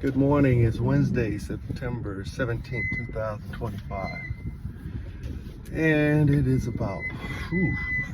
Good morning. It's Wednesday, September 17th, 2025. And it is about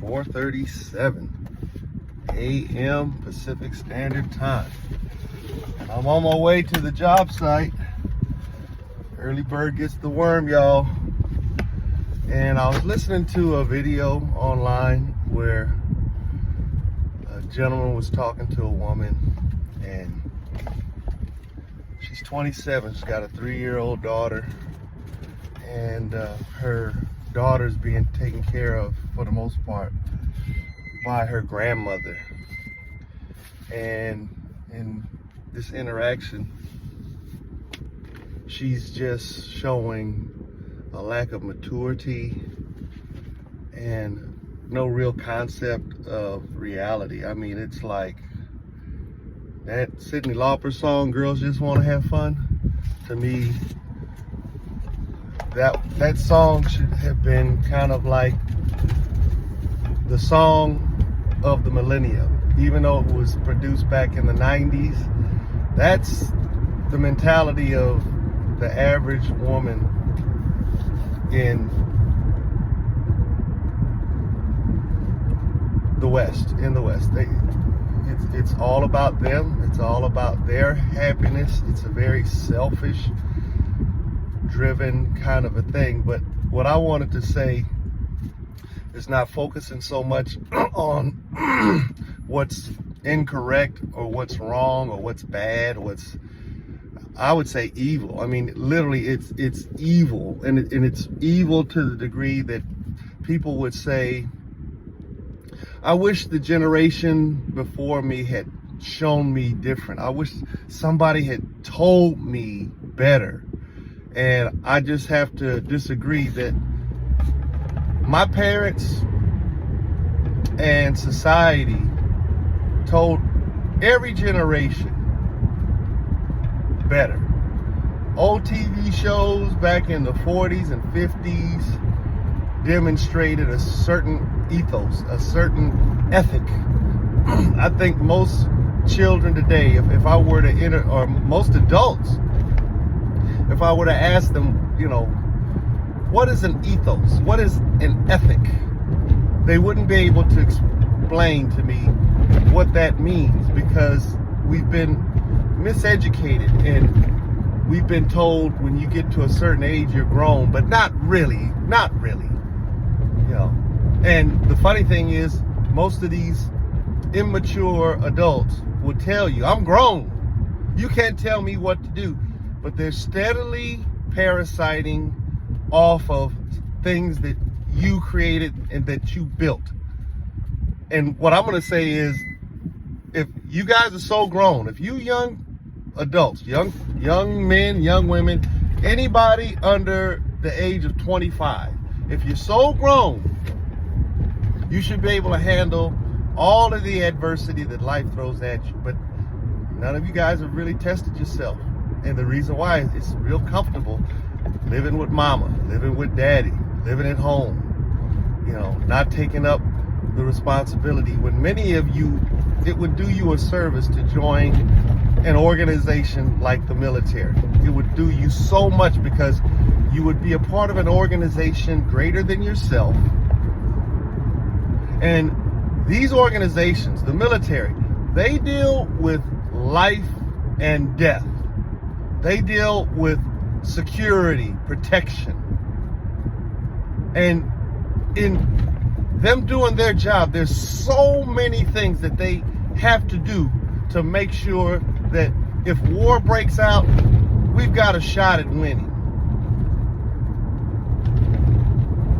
4:37 a.m. Pacific Standard Time. And I'm on my way to the job site. Early bird gets the worm, y'all. And I was listening to a video online where a gentleman was talking to a woman, and she's 27. She's got a 3-year-old daughter, and her daughter's being taken care of, for the most part, by her grandmother. And in this interaction, she's just showing a lack of maturity and no real concept of reality. I mean, it's like that Cyndi Lauper song, "Girls Just Want to Have Fun." To me, that song should have been kind of like the song of the millennium. Even though it was produced back in the 90s, that's the mentality of the average woman in the West. It's all about them. It's all about their happiness. It's a very selfish driven kind of a thing. But what I wanted to say is not focusing so much on what's incorrect or what's wrong or what's bad, I would say evil. I mean, literally it's evil, and it's evil to the degree that people would say, I wish the generation before me had shown me different. I wish somebody had told me better. And I just have to disagree that my parents and society told every generation better. Old TV shows back in the 40s and 50s demonstrated a certain ethos, a certain ethic. I think most children today, if I were to enter, or most adults, if I were to ask them, what is an ethos? What is an ethic? They wouldn't be able to explain to me what that means, because we've been miseducated and we've been told when you get to a certain age you're grown, but not really. And the funny thing is, most of these immature adults will tell you, I'm grown, you can't tell me what to do. But they're steadily parasiting off of things that you created and that you built. And what I'm going to say is, if you guys are so grown, if you young adults, young men, young women, anybody under the age of 25, if you're so grown, you should be able to handle all of the adversity that life throws at you. But none of you guys have really tested yourself. And the reason why is it's real comfortable living with mama, living with daddy, living at home, not taking up the responsibility. When many of you, it would do you a service to join an organization like the military. It would do you so much, because you would be a part of an organization greater than yourself. And these organizations, the military, they deal with life and death. They deal with security, protection. And in them doing their job, there's so many things that they have to do to make sure that if war breaks out, we've got a shot at winning.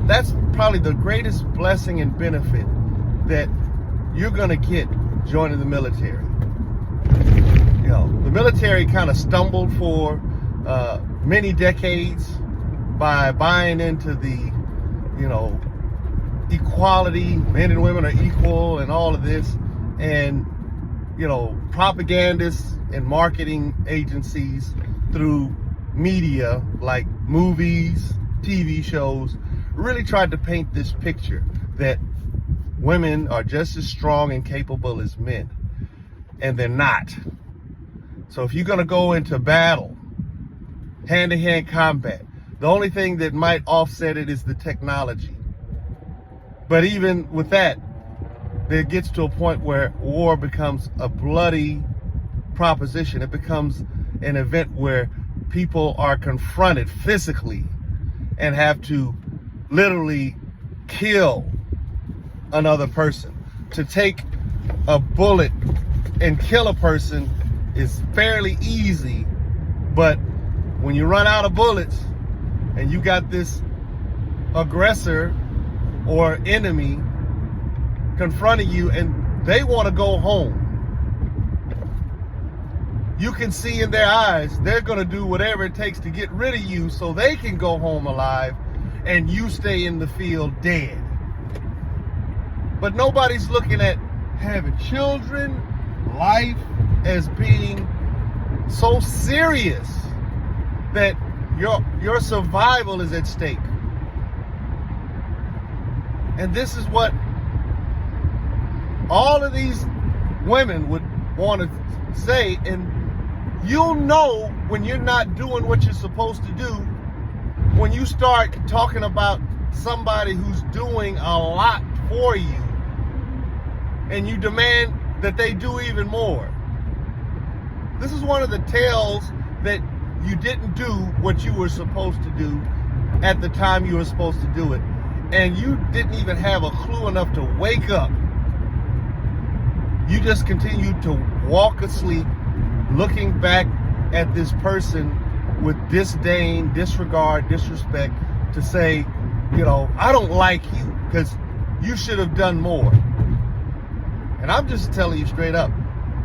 That's probably the greatest blessing and benefit that you're going to get joining the military. The military kind of stumbled for many decades by buying into the, equality, men and women are equal and all of this. And, propagandists and marketing agencies through media like movies, TV shows, really tried to paint this picture that women are just as strong and capable as men. And they're not. So if you're going to go into battle, hand-to-hand combat, the only thing that might offset it is the technology. But even with that, there gets to a point where war becomes a bloody proposition. It becomes an event where people are confronted physically and have to literally kill another person. To take a bullet and kill a person is fairly easy, but when you run out of bullets and you got this aggressor or enemy confronting you and they want to go home, you can see in their eyes they're going to do whatever it takes to get rid of you so they can go home alive and you stay in the field dead. But nobody's looking at having children, life, as being so serious that your survival is at stake. And this is what all of these women would want to say, and you'll know when you're not doing what you're supposed to do when you start talking about somebody who's doing a lot for you and you demand that they do even more. This is one of the tales that you didn't do what you were supposed to do at the time you were supposed to do it, and you didn't even have a clue enough to wake up. You just continued to walk asleep, looking back at this person with disdain, disregard, disrespect, to say, I don't like you because you should have done more. And I'm just telling you straight up,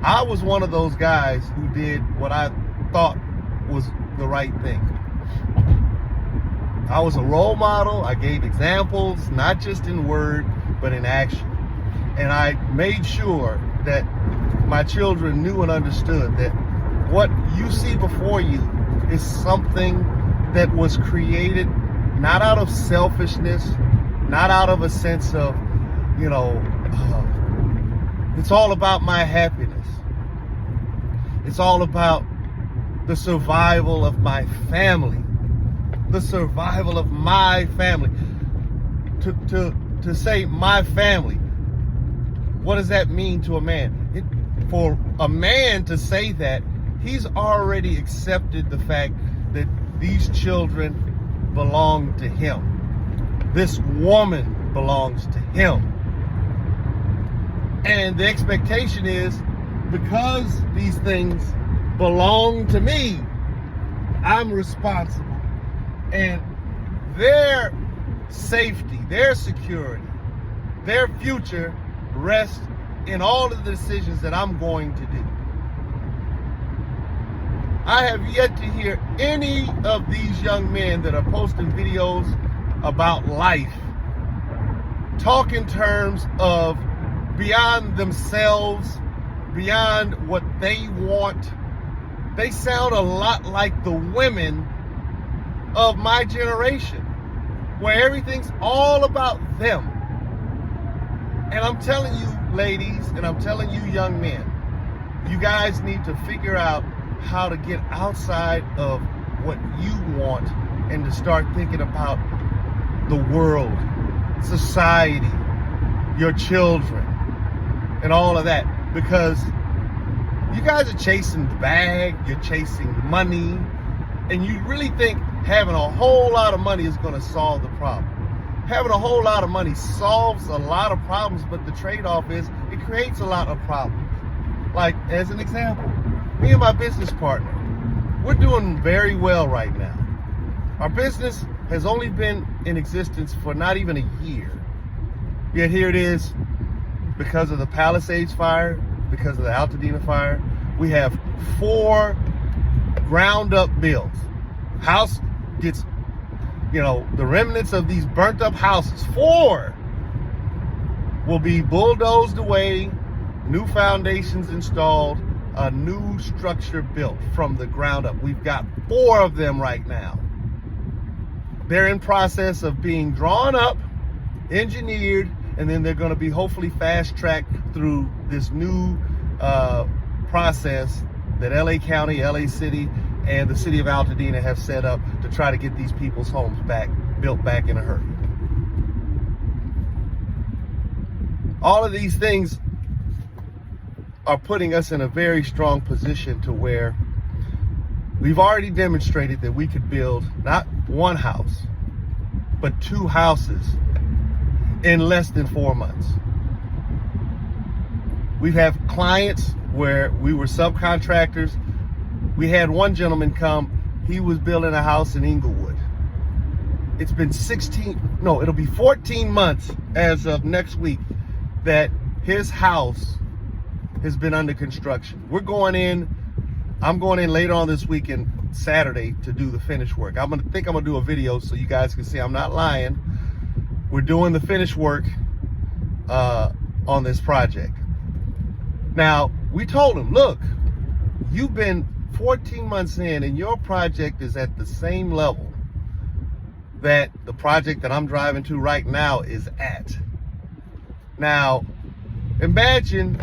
I was one of those guys who did what I thought was the right thing. I was a role model. I gave examples, not just in word, but in action. And I made sure that my children knew and understood that what you see before you is something that was created not out of selfishness, not out of a sense of, it's all about my happiness. It's all about the survival of my family. The survival of my family. To say my family, what does that mean to a man? For a man to say that, he's already accepted the fact that these children belong to him. This woman belongs to him. And the expectation is, because these things belong to me, I'm responsible. And their safety, their security, their future rests in all of the decisions that I'm going to do. I have yet to hear any of these young men that are posting videos about life talk in terms of beyond themselves, beyond what they want. They sound a lot like the women of my generation, where everything's all about them. And I'm telling you, ladies, and I'm telling you, young men, you guys need to figure out how to get outside of what you want and to start thinking about the world, society, your children, and all of that. Because you guys are chasing the bag, you're chasing money, and you really think having a whole lot of money is going to solve the problem. Having a whole lot of money solves a lot of problems, but the trade-off is it creates a lot of problems. Like, as an example, me and my business partner, we're doing very well right now. Our business has only been in existence for not even a year. Yet here it is, because of the Palisades fire, because of the Altadena fire, we have 4 ground up builds. House gets, the remnants of these burnt up houses, 4 will be bulldozed away, new foundations installed, a new structure built from the ground up. We've got 4 of them right now. They're in process of being drawn up, engineered, and then they're going to be hopefully fast-tracked through this new process that LA County, LA City, and the city of Altadena have set up to try to get these people's homes built back in a hurry. All of these things are putting us in a very strong position to where we've already demonstrated that we could build not one house, but 2 houses in less than 4 months. We have clients where we were subcontractors. We had one gentleman come, he was building a house in Inglewood. It's been 14 months as of next week that his house has been under construction. I'm going in later on this weekend, Saturday, to do the finish work. I'm gonna do a video so you guys can see I'm not lying. We're doing the finish work on this project. Now, we told him, look, you've been 14 months in and your project is at the same level that the project that I'm driving to right now is at. Now, imagine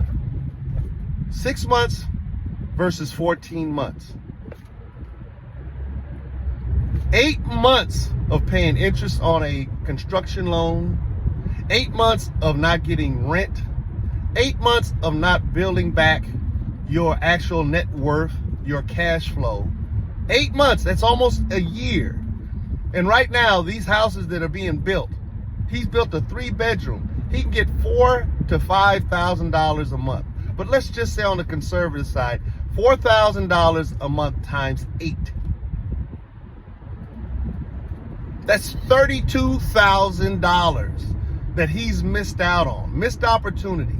6 months versus 14 months. 8 months of paying interest on a construction loan, 8 months of not getting rent, 8 months of not building back your actual net worth, your cash flow. 8 months, that's almost a year. And right now, these houses that are being built, he's built a 3-bedroom. He can get $4,000 to $5,000 a month. But let's just say on the conservative side, $4,000 a month times 8. That's $32,000 that he's missed out on, missed opportunity.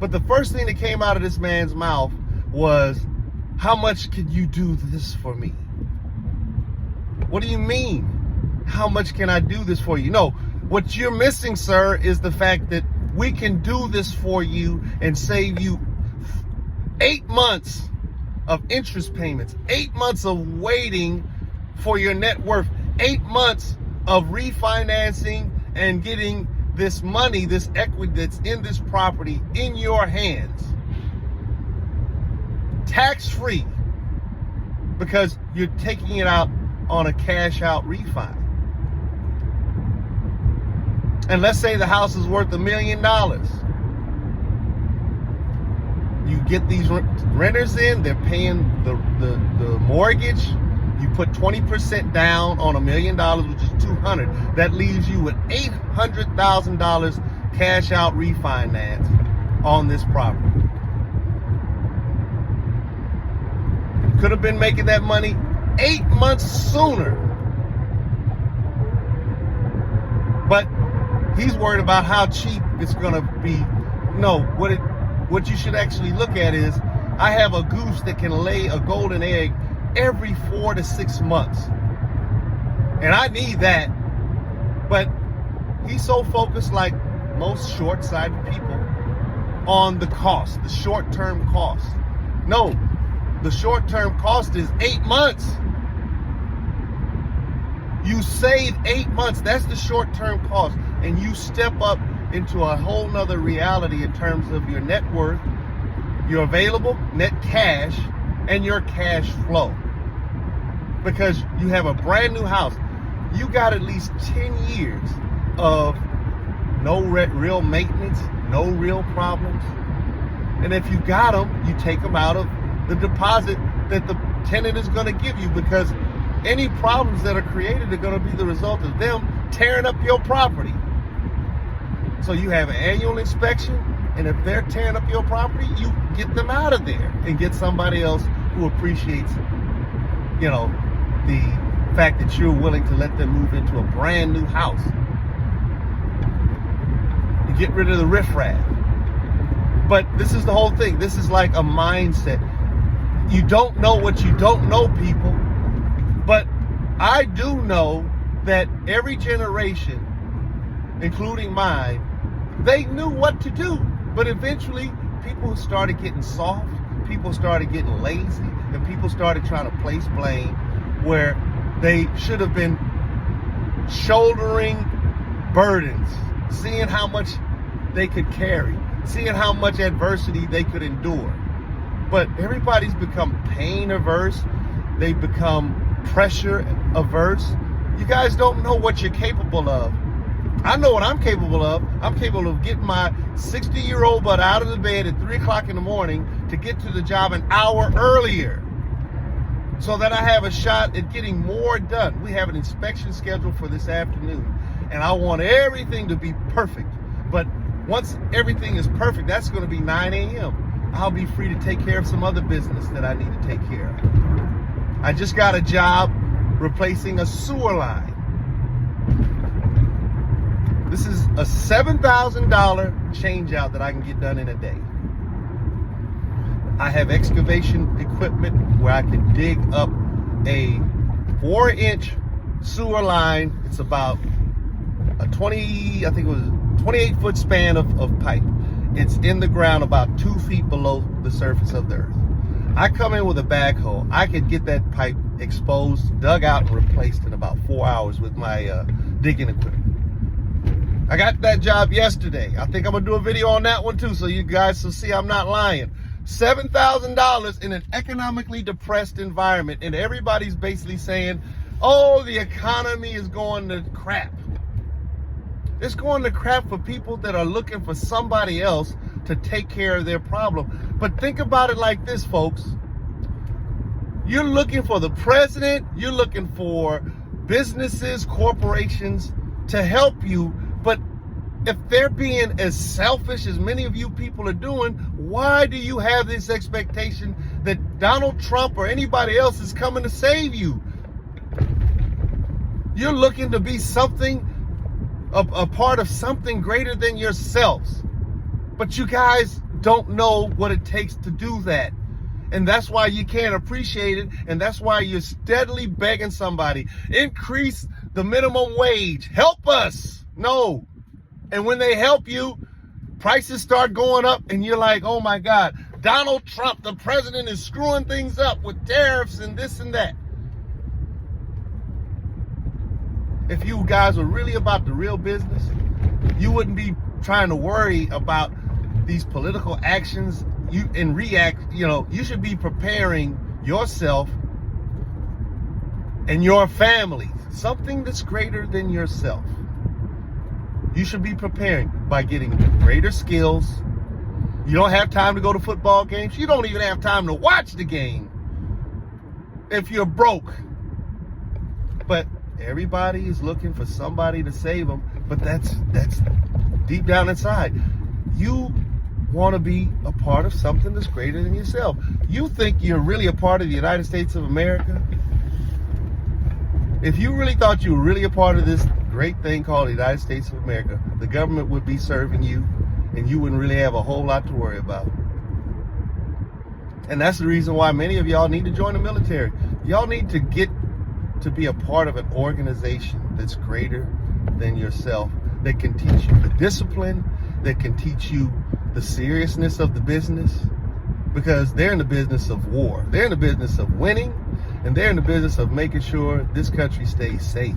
But the first thing that came out of this man's mouth was, how much can you do this for me? What do you mean? How much can I do this for you? No, what you're missing, sir, is the fact that we can do this for you and save you 8 months of interest payments, 8 months of waiting for your net worth, 8 months of refinancing and getting this money, this equity that's in this property in your hands, tax-free, because you're taking it out on a cash out refi. And let's say the house is worth $1 million. You get these renters in, they're paying the mortgage. You put 20% down on $1 million, which is $200,000. That leaves you with $800,000 cash out refinance on this property. Could have been making that money 8 months sooner. But he's worried about how cheap it's gonna be. No, what you should actually look at is, I have a goose that can lay a golden egg every 4 to 6 months. And I need that. But he's so focused, like most short-sighted people, on the cost, the short-term cost. No, the short-term cost is 8 months. You save 8 months, that's the short-term cost. And you step up into a whole nother reality in terms of your net worth, your available net cash, and your cash flow. Because you have a brand new house. You got at least 10 years of no real maintenance, no real problems. And if you got them, you take them out of the deposit that the tenant is going to give you, because any problems that are created are going to be the result of them tearing up your property. So you have an annual inspection, and if they're tearing up your property, you get them out of there and get somebody else who appreciates, the fact that you're willing to let them move into a brand new house. You get rid of the riffraff. But this is the whole thing. This is like a mindset. You don't know what you don't know, people. But I do know that every generation, including mine, they knew what to do. But eventually, people started getting soft, people started getting lazy, and people started trying to place blame where they should have been shouldering burdens, seeing how much they could carry, seeing how much adversity they could endure. But everybody's become pain averse. They become pressure averse. You guys don't know what you're capable of. I know what I'm capable of. I'm capable of getting my 60-year-old butt out of the bed at 3 o'clock in the morning to get to the job an hour earlier so that I have a shot at getting more done. We have an inspection scheduled for this afternoon, and I want everything to be perfect. But once everything is perfect, that's going to be 9 a.m. I'll be free to take care of some other business that I need to take care of. I just got a job replacing a sewer line. This is a $7,000 change out that I can get done in a day. I have excavation equipment where I can dig up a 4-inch sewer line. It's about a 28-foot span of pipe. It's in the ground about 2 feet below the surface of the earth. I come in with a backhoe. I could get that pipe exposed, dug out, and replaced in about 4 hours with my digging equipment. I got that job yesterday. I think I'm gonna do a video on that one too, so you guys will see I'm not lying. $7,000 in an economically depressed environment, and everybody's basically saying, oh, the economy is going to crap. It's going to crap for people that are looking for somebody else to take care of their problem. But think about it like this, folks. You're looking for the president, you're looking for businesses, corporations to help you, but if they're being as selfish as many of you people are doing, why do you have this expectation that Donald Trump or anybody else is coming to save you? You're looking to be something, a part of something greater than yourselves. But you guys don't know what it takes to do that. And that's why you can't appreciate it. And that's why you're steadily begging somebody, increase the minimum wage. Help us. No. And when they help you, prices start going up and you're like, oh my God, Donald Trump, the president, is screwing things up with tariffs and this and that. If you guys were really about the real business, you wouldn't be trying to worry about these political actions you should be preparing yourself and your family, something that's greater than yourself. You should be preparing by getting greater skills. You don't have time to go to football games. You don't even have time to watch the game if you're broke. But everybody is looking for somebody to save them. But that's deep down inside. You want to be a part of something that's greater than yourself. You think you're really a part of the United States of America? If you really thought you were really a part of this great thing called the United States of America, the government would be serving you and you wouldn't really have a whole lot to worry about. And that's the reason why many of y'all need to join the military. Y'all need to get to be a part of an organization that's greater than yourself, that can teach you the discipline, that can teach you the seriousness of the business, because they're in the business of war. They're in the business of winning, and they're in the business of making sure this country stays safe.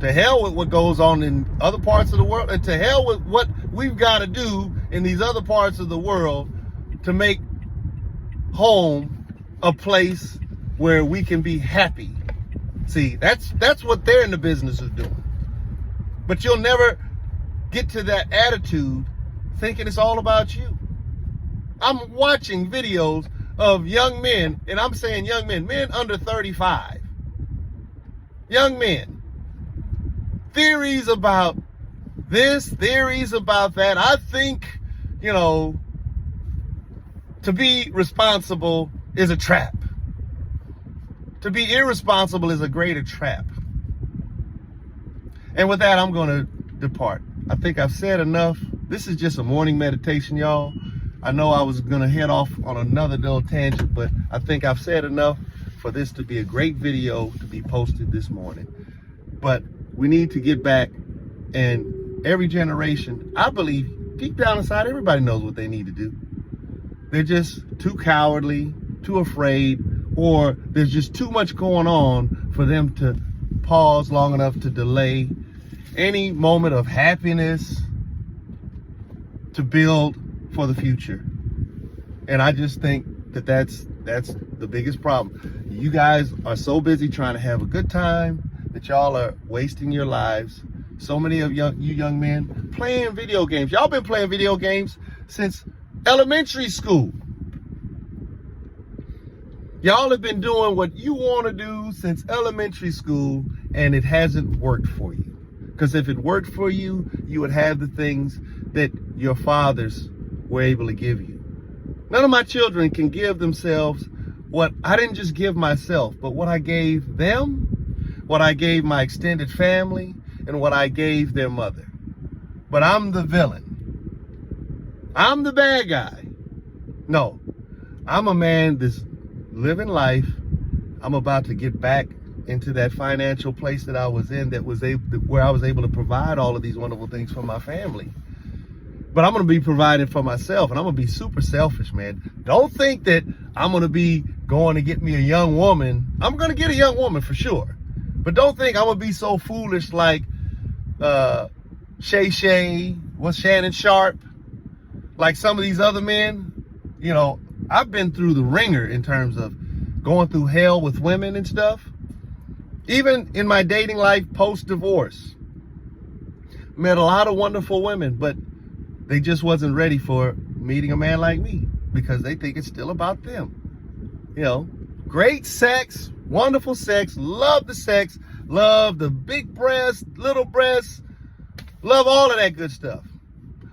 To hell with what goes on in other parts of the world, and to hell with what we've got to do in these other parts of the world to make home a place where we can be happy. See, that's what they're in the business of doing. But you'll never get to that attitude thinking it's all about you. I'm watching videos of young men, and I'm saying young men, men under 35. Young men. Theories about this, theories about that. I think, to be responsible is a trap. To be irresponsible is a greater trap. And with that, I'm going to depart. I think I've said enough. This is just a morning meditation, y'all. I know I was going to head off on another little tangent, but I think I've said enough for this to be a great video to be posted this morning. But we need to get back, and every generation, I believe, deep down inside, everybody knows what they need to do. They're just too cowardly, too afraid, or there's just too much going on for them to pause long enough to delay any moment of happiness to build for the future. And I just think that that's the biggest problem. You guys are so busy trying to have a good time that y'all are wasting your lives. So many of you young men playing video games. Y'all been playing video games since elementary school. Y'all have been doing what you want to do since elementary school, and it hasn't worked for you. Because if it worked for you, you would have the things that your fathers were able to give you. None of my children can give themselves what I didn't just give myself, but what I gave them, what I gave my extended family, and what I gave their mother. But I'm the villain. I'm the bad guy. No, I'm a man that's living life. I'm about to get back into that financial place that I was in, where I was able to provide all of these wonderful things for my family. But I'm going to be providing for myself, and I'm going to be super selfish, man. Don't think that I'm going to be going to get me a young woman. I'm going to get a young woman for sure. But don't think I'm going to be so foolish like Shannon Sharp, like some of these other men. You know, I've been through the ringer in terms of going through hell with women and stuff. Even in my dating life post-divorce, met a lot of wonderful women, but they just wasn't ready for meeting a man like me because they think it's still about them. You know, great sex, wonderful sex, love the sex, love the big breasts, little breasts, love all of that good stuff.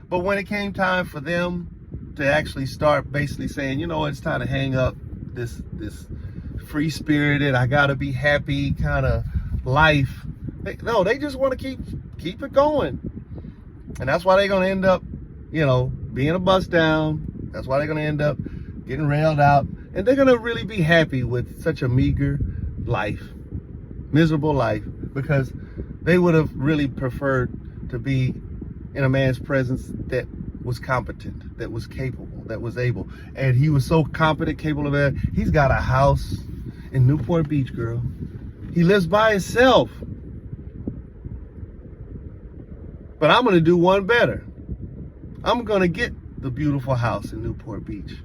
But when it came time for them to actually start basically saying, you know, it's time to hang up this free-spirited, I gotta be happy kind of life. They just want to keep it going. And that's why they're gonna end up, you know, being a bust down. That's why they're gonna end up getting railed out. And they're gonna really be happy with such a meager life, miserable life, because they would have really preferred to be in a man's presence that was competent, that was capable, that was able. And he was so competent, capable of that. He's got a house in Newport Beach, girl. He lives by himself. But I'm gonna do one better. I'm gonna get the beautiful house in Newport Beach.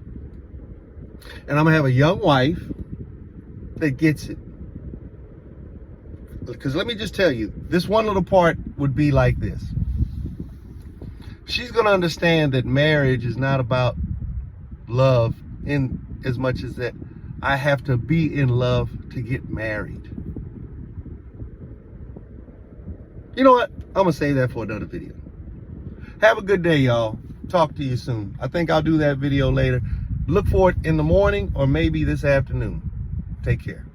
And I'm gonna have a young wife that gets it. Because let me just tell you, this one little part would be like this. She's gonna understand that marriage is not about love in as much as that I have to be in love to get married. You know what? I'm gonna save that for another video. Have a good day, y'all. Talk to you soon. I think I'll do that video later. Look for it in the morning or maybe this afternoon. Take care.